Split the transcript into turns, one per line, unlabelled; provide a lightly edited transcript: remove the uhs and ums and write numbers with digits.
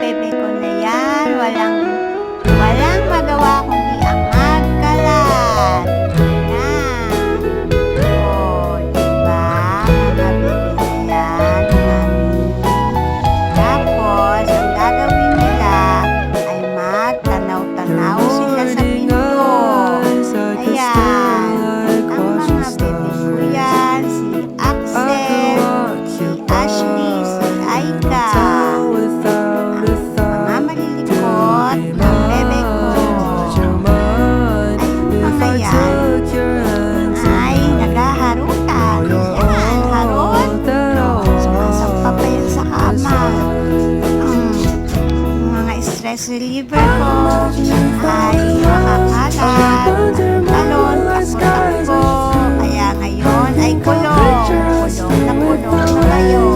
bebe ko na yan, walang magawa kundi ang magkalat. Yan. O, diba? Mga bebe na yan, mami. Tapos, ang gagawin nila ay magtanaw-tanaw sila sa pinto. Ayan. Ang mga bebe ko yan, si Axel, si Ashley, si Aika. Ang mga malilikot na bebe ko. Ay, mga yan ay naghaharutan. Yan, harot. Sumasampa pa yan sa kama. Yung mga stress reliever ko ay makakalat. Talon, takbo. Kaya ngayon ay kulong. Kulong na ngayon.